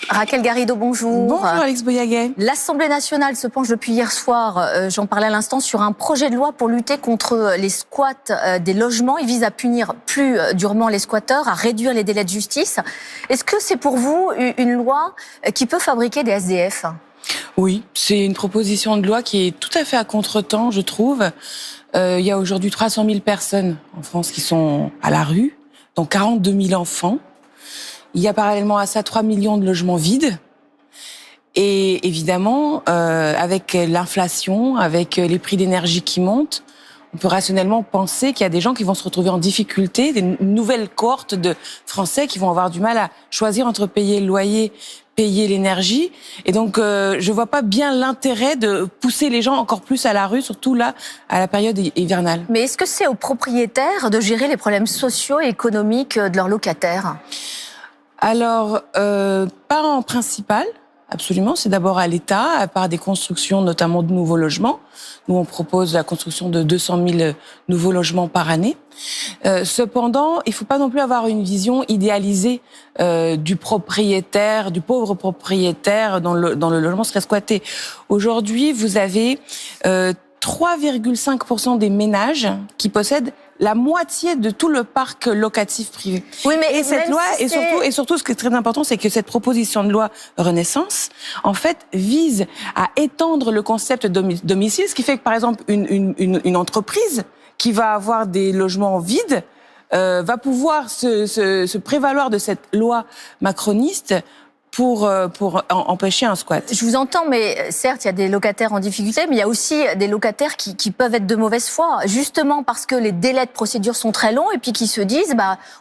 Raquel Garrido, bonjour. Bonjour Alex Boyaguet. L'Assemblée nationale se penche depuis hier soir, j'en parlais à l'instant, sur un projet de loi pour lutter contre les squats des logements. Il vise à punir plus durement les squatteurs, à réduire les délais de justice. Est-ce que c'est pour vous une loi qui peut fabriquer des SDF ? Oui, c'est une proposition de loi qui est tout à fait à contretemps, je trouve. Il y a aujourd'hui 300 000 personnes en France qui sont à la rue, dont 42 000 enfants. Il y a parallèlement à ça 3 millions de logements vides. Et évidemment, avec l'inflation, avec les prix d'énergie qui montent, on peut rationnellement penser qu'il y a des gens qui vont se retrouver en difficulté, des nouvelles cohortes de Français qui vont avoir du mal à choisir entre payer le loyer, payer l'énergie. Et donc, je vois pas bien l'intérêt de pousser les gens encore plus à la rue, surtout là, à la période hivernale. Mais est-ce que c'est aux propriétaires de gérer les problèmes sociaux et économiques de leurs locataires ? Alors, pas en principal, absolument. C'est d'abord à l'État, à part des constructions, notamment de nouveaux logements. Nous, on propose la construction de 200 000 nouveaux logements par année. Cependant, il ne faut pas non plus avoir une vision idéalisée du propriétaire, du pauvre propriétaire dans le logement serait squatté. Aujourd'hui, vous avez 3,5% des ménages qui possèdent la moitié de tout le parc locatif privé. Oui, mais et cette loi, si et surtout, ce qui est très important, c'est que cette proposition de loi Renaissance, en fait, vise à étendre le concept de domicile, ce qui fait que, par exemple, une entreprise qui va avoir des logements vides va pouvoir se prévaloir de cette loi macroniste pour empêcher un squat. Je vous entends, mais certes, il y a des locataires en difficulté, mais il y a aussi des locataires qui peuvent être de mauvaise foi, justement parce que les délais de procédure sont très longs et puis qui se disent,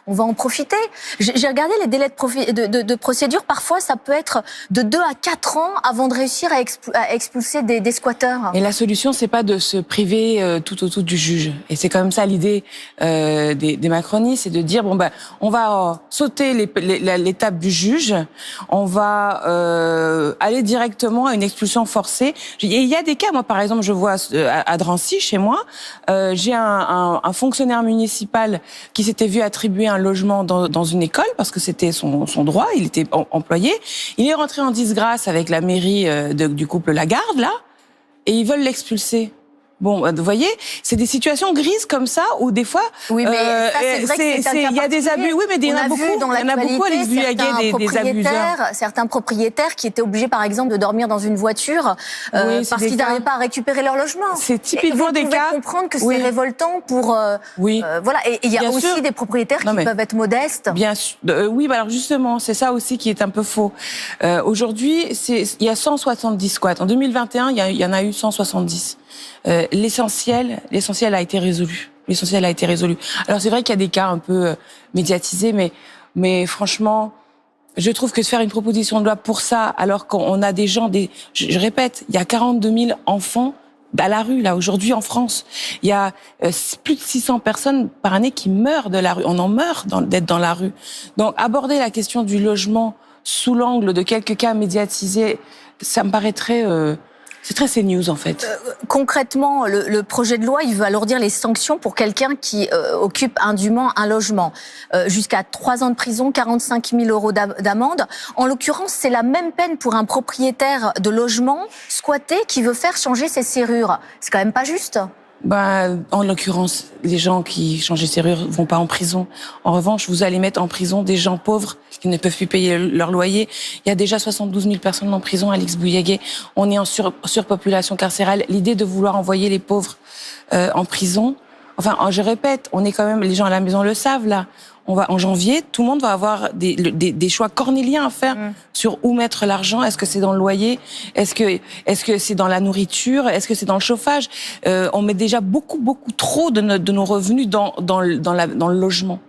on va en profiter. J'ai regardé les délais de procédure, parfois ça peut être de 2 à 4 ans avant de réussir à expulser des squatteurs. Et la solution, c'est pas de se priver tout au tout du juge. Et c'est quand même ça l'idée des macronistes, c'est de dire, on va sauter l'étape du juge, on va aller directement à une expulsion forcée. Et il y a des cas, moi par exemple, je vois à Drancy, chez moi, j'ai un fonctionnaire municipal qui s'était vu attribuer un logement dans une école parce que c'était son droit, il était employé. Il est rentré en disgrâce avec la mairie du couple Lagarde, là, et ils veulent l'expulser. Bon, vous voyez, c'est des situations grises comme ça où des fois, oui, mais ça, c'est vrai que il y a des abus. Oui, mais il y en a beaucoup. Il y en a beaucoup à des abuseurs. Certains propriétaires qui étaient obligés, par exemple, de dormir dans une voiture parce qu'ils n'arrivaient pas à récupérer leur logement. C'est typiquement des cas. Vous pouvez comprendre que c'est révoltant pour. Voilà. Et il y a aussi des propriétaires qui peuvent être modestes. Bien sûr. Oui, alors justement, c'est ça aussi qui est un peu faux. Aujourd'hui, il y a 170 squats. En 2021, il y en a eu 170. L'essentiel a été résolu. L'essentiel a été résolu. Alors c'est vrai qu'il y a des cas un peu médiatisés, mais franchement, je trouve que de faire une proposition de loi pour ça, alors qu'on a des gens, je répète, il y a 42 000 enfants à la rue là aujourd'hui en France. Il y a plus de 600 personnes par année qui meurent de la rue. On en meurt d'être dans la rue. Donc aborder la question du logement sous l'angle de quelques cas médiatisés, ça me paraîtrait c'est très CNews en fait. Concrètement, le projet de loi, il veut alourdir les sanctions pour quelqu'un qui occupe indûment un logement. Jusqu'à 3 ans de prison, 45 000 euros d'amende. En l'occurrence, c'est la même peine pour un propriétaire de logement squatté qui veut faire changer ses serrures. C'est quand même pas juste. En l'occurrence, les gens qui changent les serrures vont pas en prison. En revanche, vous allez mettre en prison des gens pauvres qui ne peuvent plus payer leur loyer. Il y a déjà 72 000 personnes en prison, Alex Bouyguet. On est en surpopulation carcérale. L'idée de vouloir envoyer les pauvres en prison, enfin, je répète, on est quand même, les gens à la maison le savent, là. En janvier, tout le monde va avoir des choix cornéliens à faire sur où mettre l'argent. Est-ce que c'est dans le loyer? Est-ce que c'est dans la nourriture? Est-ce que c'est dans le chauffage? On met déjà beaucoup trop de nos revenus dans le logement.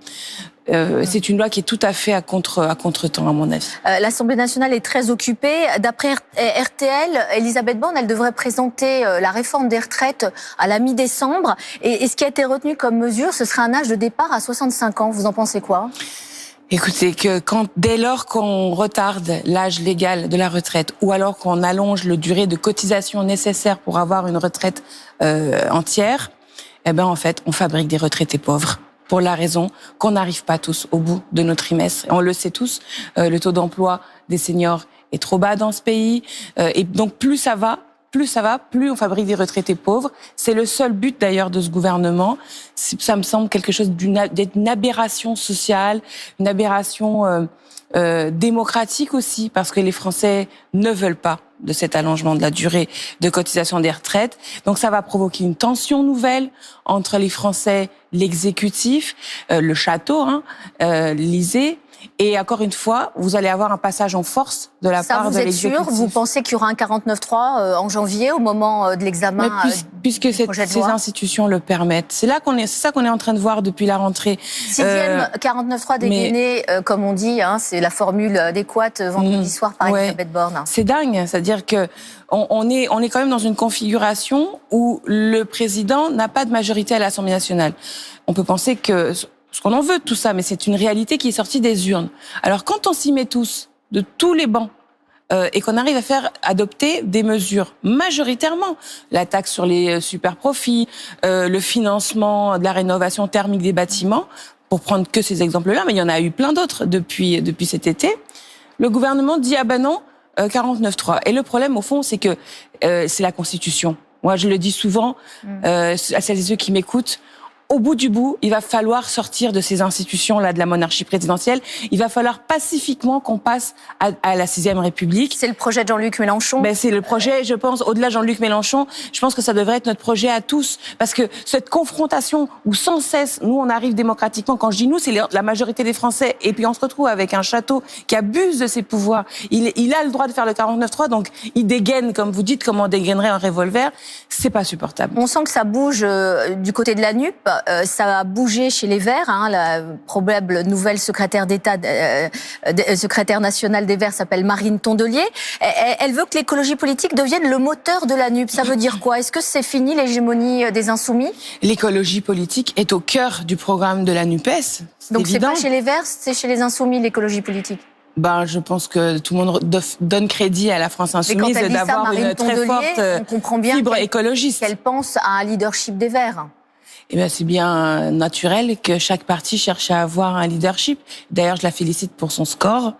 C'est une loi qui est tout à fait à contre-temps, à mon avis. L'Assemblée nationale est très occupée. D'après RTL, Elisabeth Borne, elle devrait présenter la réforme des retraites à la mi-décembre. Et ce qui a été retenu comme mesure, ce serait un âge de départ à 65 ans. Vous en pensez quoi ? Écoutez, dès lors qu'on retarde l'âge légal de la retraite ou alors qu'on allonge le durée de cotisation nécessaire pour avoir une retraite entière, en fait, on fabrique des retraités pauvres. pour la raison qu'on n'arrive pas tous au bout de nos trimestres. On le sait tous, le taux d'emploi des seniors est trop bas dans ce pays. Et donc plus ça va, plus on fabrique des retraités pauvres. C'est le seul but d'ailleurs de ce gouvernement. Ça me semble quelque chose d'une aberration sociale, une aberration démocratique aussi, parce que les Français ne veulent pas de cet allongement de la durée de cotisation des retraites. Donc ça va provoquer une tension nouvelle entre les Français, l'exécutif, le château, l'Élysée. Et encore une fois, vous allez avoir un passage en force de la part de l'exécutif. Ça, vous êtes sûr? Vous pensez qu'il y aura un 49.3 en janvier, au moment de l'examen puisque ces institutions le permettent. C'est ça qu'on est en train de voir depuis la rentrée. 6e 49.3 dégainé, comme on dit, c'est la formule adéquate vendredi soir par Elisabeth Borne. C'est dingue, c'est-à-dire que on est quand même dans une configuration où le président n'a pas de majorité à l'Assemblée nationale. On peut penser que ce qu'on en veut de tout ça, mais c'est une réalité qui est sortie des urnes. Alors quand on s'y met tous, de tous les bancs, et qu'on arrive à faire adopter des mesures majoritairement, la taxe sur les super profits, le financement de la rénovation thermique des bâtiments, pour prendre que ces exemples-là, mais il y en a eu plein d'autres depuis cet été, le gouvernement dit ah ben non, 49.3. Et le problème au fond, c'est que c'est la Constitution. Moi je le dis souvent à celles et ceux qui m'écoutent. Au bout du bout, il va falloir sortir de ces institutions-là de la monarchie présidentielle. Il va falloir pacifiquement qu'on passe à la 6e République. C'est le projet de Jean-Luc Mélenchon. C'est le projet, je pense, au-delà de Jean-Luc Mélenchon, je pense que ça devrait être notre projet à tous. Parce que cette confrontation où sans cesse, nous, on arrive démocratiquement. Quand je dis nous, c'est la majorité des Français. Et puis on se retrouve avec un château qui abuse de ses pouvoirs. Il a le droit de faire le 49.3, donc il dégaine, comme vous dites, comme on dégainerait un revolver. C'est pas supportable. On sent que ça bouge du côté de la NUP. Ça a bougé chez les Verts. La probable nouvelle secrétaire d'État, secrétaire nationale des Verts s'appelle Marine Tondelier. Elle veut que l'écologie politique devienne le moteur de la NUP. Ça veut dire quoi? Est-ce que c'est fini l'hégémonie des Insoumis? L'écologie politique est au cœur du programme de la NUPES. Donc c'est pas chez les Verts, c'est chez les Insoumis l'écologie politique? Je pense que tout le monde donne crédit à la France Insoumise d'avoir une très forte fibre écologiste. Qu'elle pense à un leadership des Verts. C'est bien naturel que chaque parti cherche à avoir un leadership. D'ailleurs, je la félicite pour son score.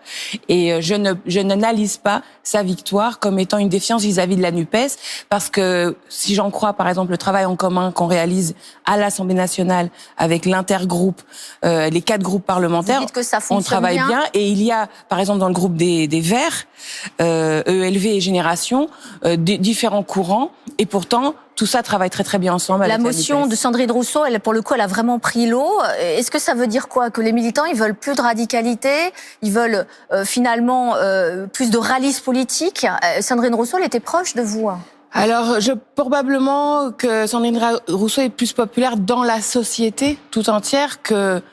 Et je n'analyse pas sa victoire comme étant une défiance vis-à-vis de la NUPES. Parce que si j'en crois, par exemple, le travail en commun qu'on réalise à l'Assemblée nationale avec l'intergroupe, les 4 groupes parlementaires, vous dites que ça on travaille bien. Et il y a, par exemple, dans le groupe des Verts, ELV et Génération, différents courants. Et pourtant, tout ça travaille très très bien ensemble. La motion de Sandrine Rousseau, pour le coup, elle a vraiment pris l'eau. Est-ce que ça veut dire quoi? Que les militants, ils veulent plus de radicalité, ils veulent finalement plus de réalisme politique? Sandrine Rousseau, elle était proche de vous? Alors, probablement que Sandrine Rousseau est plus populaire dans la société tout entière que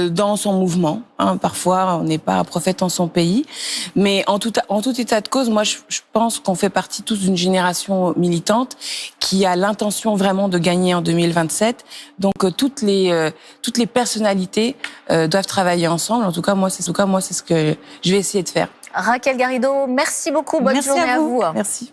dans son mouvement. Parfois, on n'est pas prophète en son pays. Mais en tout état de cause, moi, je pense qu'on fait partie tous d'une génération militante qui a l'intention vraiment de gagner en 2027. Donc, toutes les personnalités doivent travailler ensemble. En tout cas, moi, c'est ce que je vais essayer de faire. Raquel Garrido, merci beaucoup. Bonne journée à vous. Merci.